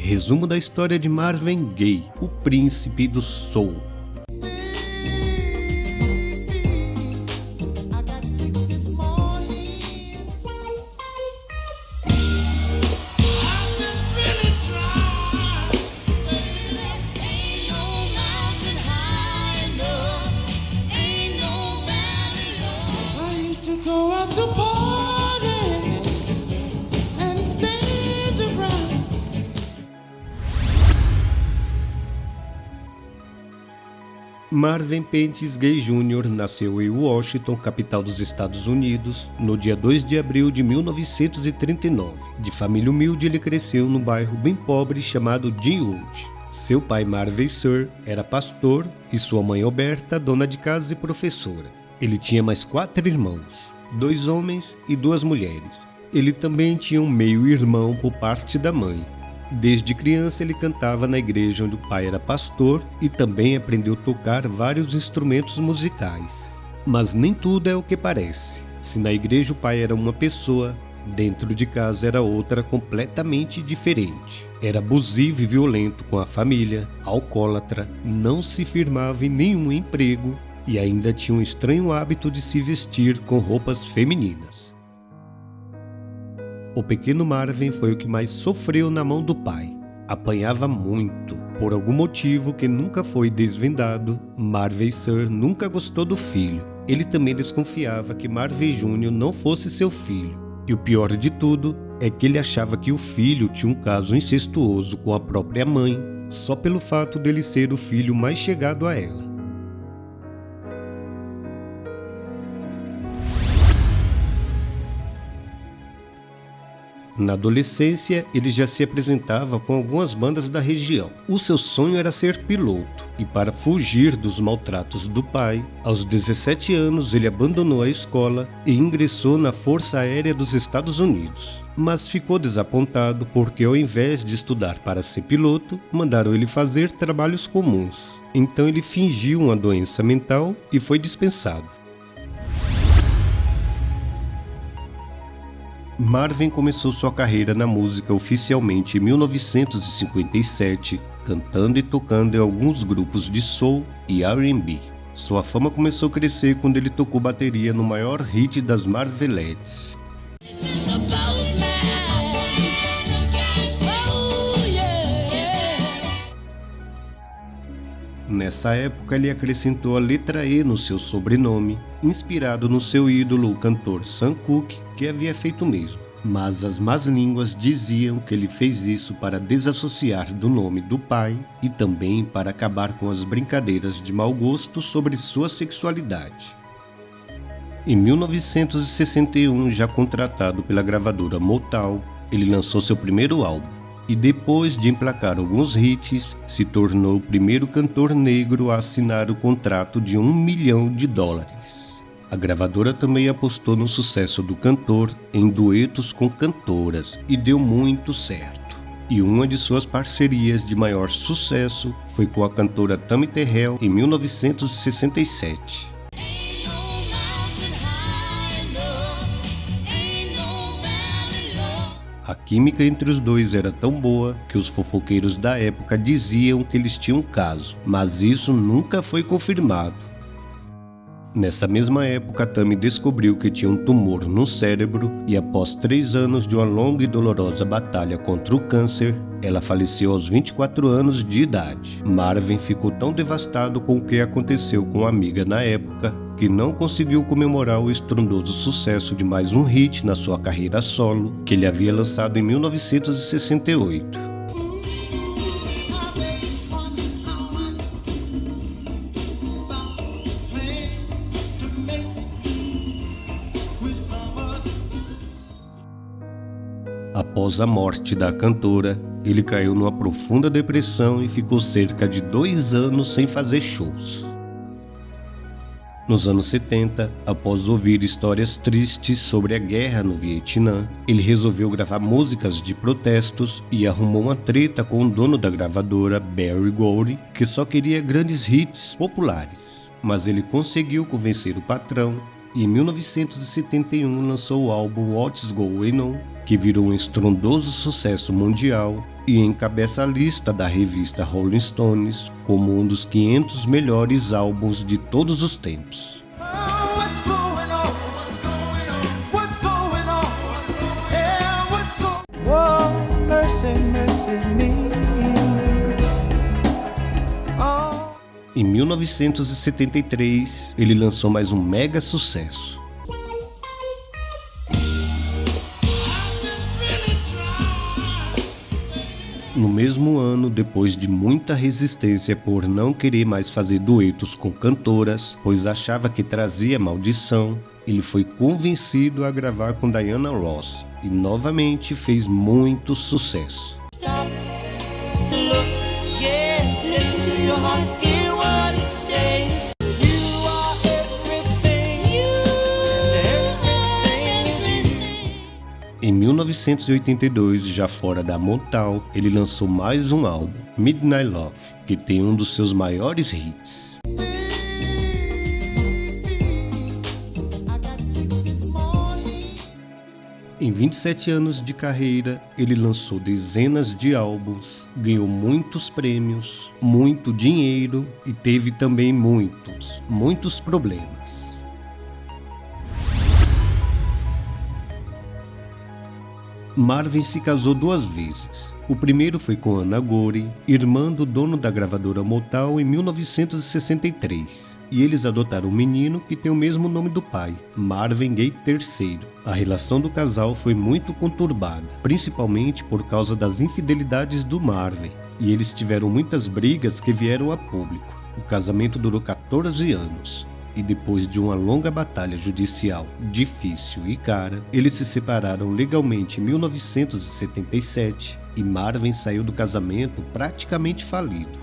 Resumo da história de Marvin Gaye, o príncipe do soul. Marvin Pentz Gay Jr. nasceu em Washington, capital dos Estados Unidos, no dia 2 de abril de 1939. De família humilde, ele cresceu num bairro bem pobre chamado Deanwood. Seu pai, Marvin Sr., era pastor e sua mãe, Alberta, dona de casa e professora. Ele tinha mais 4 irmãos, 2 homens e 2 mulheres. Ele também tinha um meio-irmão por parte da mãe. Desde criança ele cantava na igreja onde o pai era pastor e também aprendeu a tocar vários instrumentos musicais. Mas nem tudo é o que parece. Se na igreja o pai era uma pessoa, dentro de casa era outra completamente diferente. Era abusivo e violento com a família, alcoólatra, não se firmava em nenhum emprego e ainda tinha um estranho hábito de se vestir com roupas femininas. O pequeno Marvin foi o que mais sofreu na mão do pai. Apanhava muito. Por algum motivo que nunca foi desvendado, Marvin Sr. nunca gostou do filho. Ele também desconfiava que Marvin Jr. não fosse seu filho. E o pior de tudo é que ele achava que o filho tinha um caso incestuoso com a própria mãe, só pelo fato dele ser o filho mais chegado a ela. Na adolescência, ele já se apresentava com algumas bandas da região. O seu sonho era ser piloto, e para fugir dos maltratos do pai, aos 17 anos ele abandonou a escola e ingressou na Força Aérea dos Estados Unidos. Mas ficou desapontado porque, ao invés de estudar para ser piloto, mandaram ele fazer trabalhos comuns. Então ele fingiu uma doença mental e foi dispensado. Marvin começou sua carreira na música oficialmente em 1957, cantando e tocando em alguns grupos de soul e R&B. Sua fama começou a crescer quando ele tocou bateria no maior hit das Marvelettes. Nessa época, ele acrescentou a letra E no seu sobrenome, inspirado no seu ídolo, o cantor Sam Cooke, que havia feito o mesmo. Mas as más línguas diziam que ele fez isso para desassociar do nome do pai e também para acabar com as brincadeiras de mau gosto sobre sua sexualidade. Em 1961, já contratado pela gravadora Motown, ele lançou seu primeiro álbum. E depois de emplacar alguns hits, se tornou o primeiro cantor negro a assinar o contrato de $1 milhão. A gravadora também apostou no sucesso do cantor em duetos com cantoras e deu muito certo. E uma de suas parcerias de maior sucesso foi com a cantora Tammy Terrell em 1967. A química entre os dois era tão boa que os fofoqueiros da época diziam que eles tinham um caso, mas isso nunca foi confirmado. Nessa mesma época, Tammy descobriu que tinha um tumor no cérebro e após 3 anos de uma longa e dolorosa batalha contra o câncer, ela faleceu aos 24 anos de idade. Marvin ficou tão devastado com o que aconteceu com a amiga na época que não conseguiu comemorar o estrondoso sucesso de mais um hit na sua carreira solo, que ele havia lançado em 1968. Após a morte da cantora, ele caiu numa profunda depressão e ficou cerca de 2 anos sem fazer shows. Nos anos 70, após ouvir histórias tristes sobre a guerra no Vietnã, ele resolveu gravar músicas de protestos e arrumou uma treta com o dono da gravadora, Berry Gordy, que só queria grandes hits populares. Mas ele conseguiu convencer o patrão e em 1971 lançou o álbum What's Going On, que virou um estrondoso sucesso mundial e encabeça a lista da revista Rolling Stones como um dos 500 melhores álbuns de todos os tempos. Em 1973, ele lançou mais um mega sucesso. No mesmo ano, depois de muita resistência por não querer mais fazer duetos com cantoras, pois achava que trazia maldição, ele foi convencido a gravar com Diana Ross e novamente fez muito sucesso. Stop, look, yes, listen to your heart, hear what it says. You are everything, everything is you. Em 1982, já fora da Motown, ele lançou mais um álbum, Midnight Love, que tem um dos seus maiores hits. Em 27 anos de carreira, ele lançou dezenas de álbuns, ganhou muitos prêmios, muito dinheiro e teve também muitos problemas. Marvin se casou 2 vezes. O primeiro foi com Anna Gorey, irmã do dono da gravadora Motown, em 1963. E eles adotaram um menino que tem o mesmo nome do pai, Marvin Gaye III. A relação do casal foi muito conturbada, principalmente por causa das infidelidades do Marvin. E eles tiveram muitas brigas que vieram a público. O casamento durou 14 anos. E depois de uma longa batalha judicial difícil e cara, eles se separaram legalmente em 1977 e Marvin saiu do casamento praticamente falido.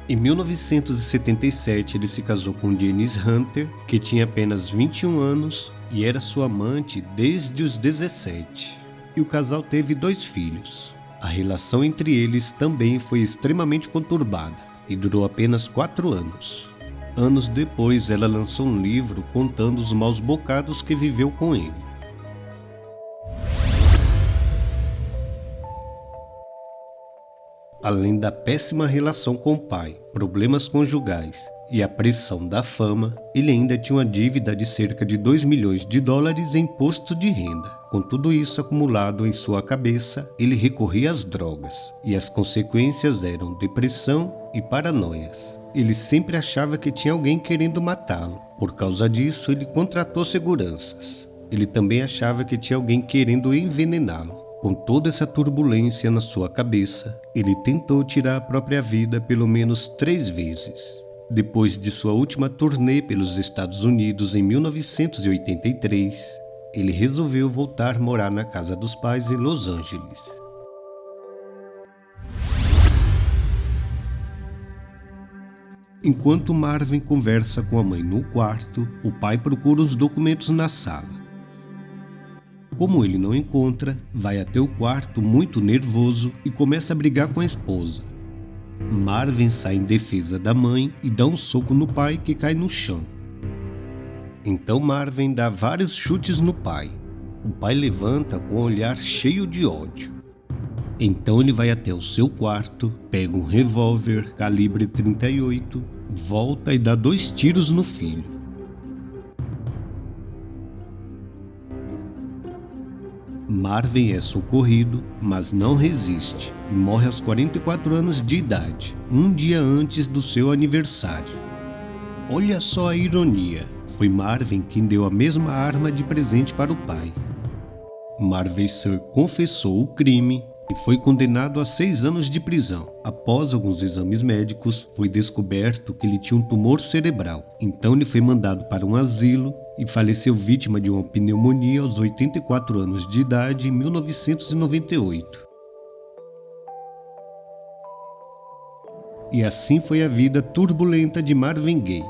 Em 1977 ele se casou com Janice Hunter, que tinha apenas 21 anos e era sua amante desde os 17. E o casal teve 2 filhos. A relação entre eles também foi extremamente conturbada e durou apenas 4 anos. Anos depois, ela lançou um livro contando os maus bocados que viveu com ele. Além da péssima relação com o pai, problemas conjugais e a pressão da fama, ele ainda tinha uma dívida de cerca de $2 milhões em imposto de renda. Com tudo isso acumulado em sua cabeça, ele recorria às drogas, e as consequências eram depressão e paranoias. Ele sempre achava que tinha alguém querendo matá-lo. Por causa disso, ele contratou seguranças. Ele também achava que tinha alguém querendo envenená-lo. Com toda essa turbulência na sua cabeça, ele tentou tirar a própria vida pelo menos 3 vezes. Depois de sua última turnê pelos Estados Unidos em 1983, ele resolveu voltar a morar na casa dos pais em Los Angeles. Enquanto Marvin conversa com a mãe no quarto, o pai procura os documentos na sala. Como ele não encontra, vai até o quarto muito nervoso e começa a brigar com a esposa. Marvin sai em defesa da mãe e dá um soco no pai que cai no chão. Então Marvin dá vários chutes no pai. O pai levanta com um olhar cheio de ódio. Então ele vai até o seu quarto, pega um revólver calibre 38, volta e dá 2 tiros no filho. Marvin é socorrido, mas não resiste e morre aos 44 anos de idade, um dia antes do seu aniversário. Olha só a ironia, foi Marvin quem deu a mesma arma de presente para o pai. Marvin Sr. confessou o crime e foi condenado a 6 anos de prisão. Após alguns exames médicos, foi descoberto que ele tinha um tumor cerebral. Então ele foi mandado para um asilo e faleceu vítima de uma pneumonia aos 84 anos de idade em 1998. E assim foi a vida turbulenta de Marvin Gaye.